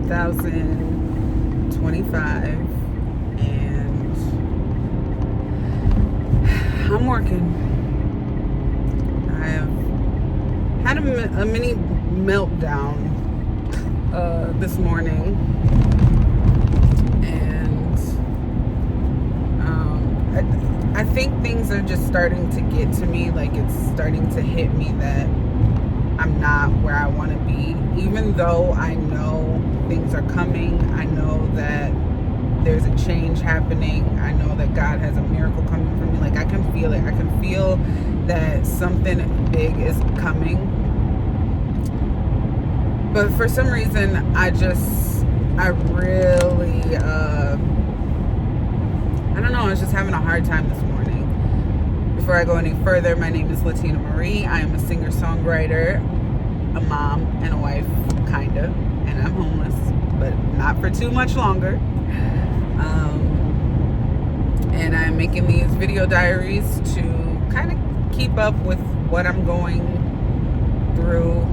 2025, and I'm working. I have had a mini meltdown this morning, and I think things are just starting to get to me. Like, it's starting to hit me that I'm not where I want to be, even though I know things are coming. I know that there's a change happening. I know that God has a miracle coming for me. Like, I can feel it. I can feel that something big is coming. But for some reason, I really, I don't know, I was just having a hard time this morning. Before I go any further, my name is Latina Marie. I am a singer-songwriter, a mom, and a wife, kinda. And I'm homeless, but not for too much longer. And I'm making these video diaries to kind of keep up with what I'm going through,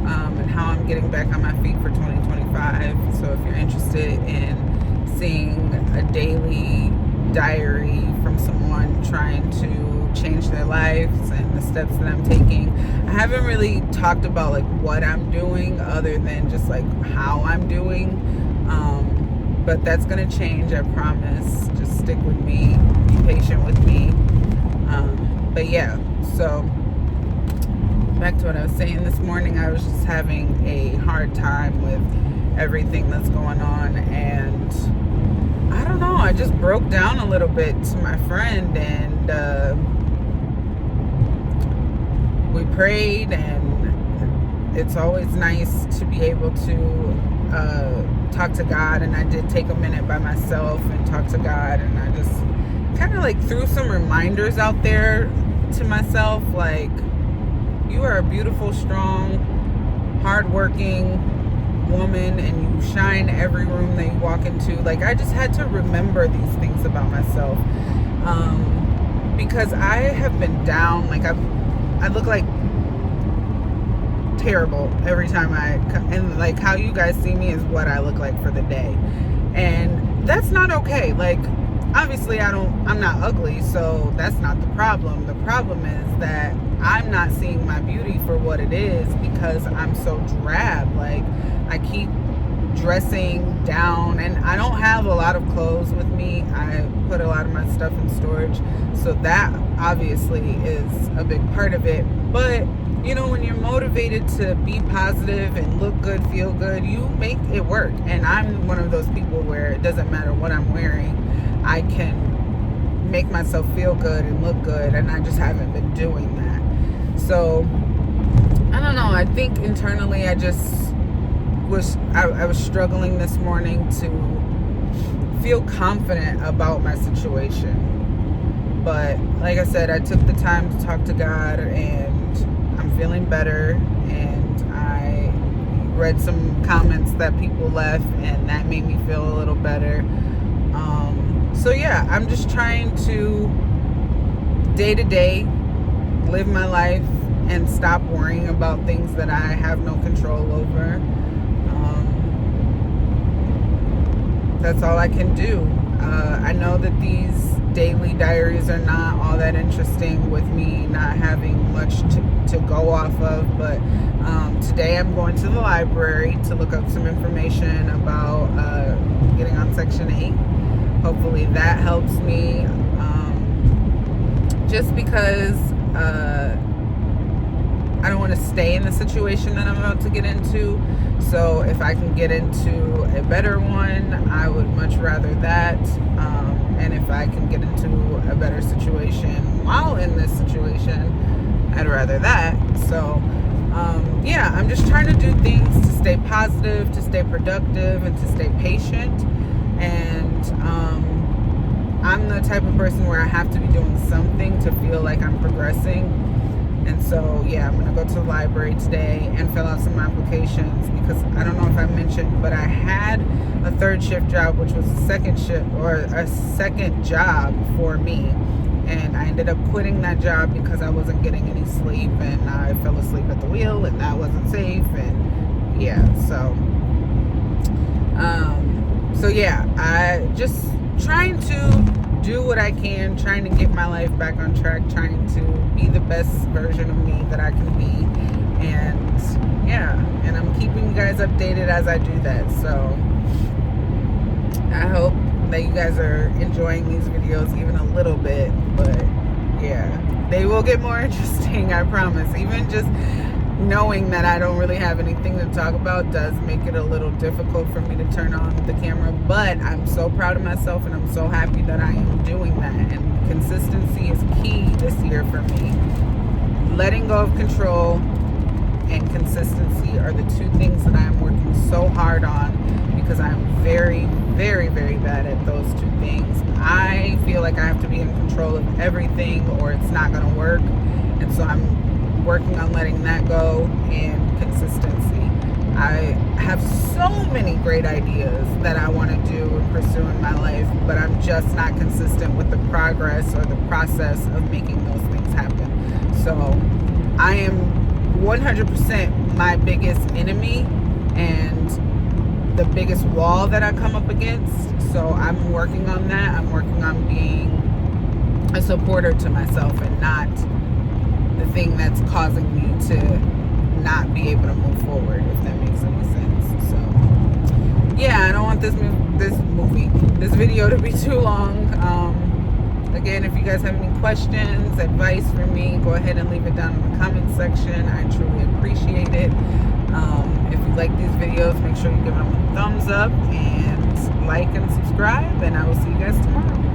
and how I'm getting back on my feet for 2025. So if you're interested in seeing a daily diary from someone trying to change their lives and the steps that I'm taking, I haven't really talked about like what I'm doing other than just like how I'm doing, but that's gonna change, I promise. Just stick with me, be patient with me. But yeah, so back to what I was saying. This morning I was just having a hard time with everything that's going on, and I don't know, I just broke down a little bit to my friend, and we prayed, and it's always nice to be able to talk to God. And I did take a minute by myself and talk to God, and I just kind of like threw some reminders out there to myself, like, you are a beautiful, strong, hardworking woman, and you shine every room that you walk into. Like, I just had to remember these things about myself, because I have been down. Like, I look like terrible every time and like how you guys see me is what I look like for the day, and that's not okay. Like, obviously I'm not ugly, so that's not the problem. The problem is that I'm not seeing my beauty for what it is because I'm so drab. Like, I keep dressing down, and I don't have a lot of clothes with me. I put a lot of my stuff in storage, so that obviously is a big part of it. But you know, when you're motivated to be positive and look good, feel good, you make it work. And I'm one of those people where it doesn't matter what I'm wearing, I can make myself feel good and look good, and I just haven't been doing that. So I don't know, I think internally I was struggling this morning to feel confident about my situation. But like I said, I took the time to talk to God, and I'm feeling better, and I read some comments that people left, and that made me feel a little better. So yeah, I'm just trying to day to day live my life and stop worrying about things that I have no control over. That's all I can do. I know that these daily diaries are not all that interesting with me not having much to go off of, but today I'm going to the library to look up some information about getting on Section 8. Hopefully that helps me, just because I don't want to stay in the situation that I'm about to get into. So if I can get into a better one, I would much rather that. And if I can get into a better situation while in this situation, I'd rather that. So yeah, I'm just trying to do things to stay positive, to stay productive, and to stay patient. And I'm the type of person where I have to be doing something to feel like I'm progressing. And so yeah, I'm gonna go to the library today and fill out some applications, because I don't know if I mentioned, but I had a third shift job, which was a second shift or a second job for me, and I ended up quitting that job because I wasn't getting any sleep, and I fell asleep at the wheel, and that wasn't safe. And yeah, so So yeah, I just trying to do what I can, trying to get my life back on track, trying to be the best version of me that I can be. And yeah, and I'm keeping you guys updated as I do that. So I hope that you guys are enjoying these videos even a little bit. But yeah, they will get more interesting, I promise. Even just knowing that I don't really have anything to talk about does make it a little difficult for me to turn on the camera, but I'm so proud of myself and I'm so happy that I am doing that. And consistency is key this year for me. Letting go of control and consistency are the two things that I am working so hard on, because I'm very, very, very bad at those two things. I feel like I have to be in control of everything or it's not going to work. And so I'm working on letting that go, and consistency. I have so many great ideas that I want to do and pursue in my life, but I'm just not consistent with the progress or the process of making those things happen. So I am 100% my biggest enemy and the biggest wall that I come up against. So I'm working on that. I'm working on being a supporter to myself and not the thing that's causing me to not be able to move forward, if that makes any sense. So yeah, I don't want this video to be too long. Again, if you guys have any questions, advice for me, go ahead and leave it down in the comment section. I truly appreciate it. If you like these videos, make sure you give them a thumbs up and like and subscribe, and I will see you guys tomorrow.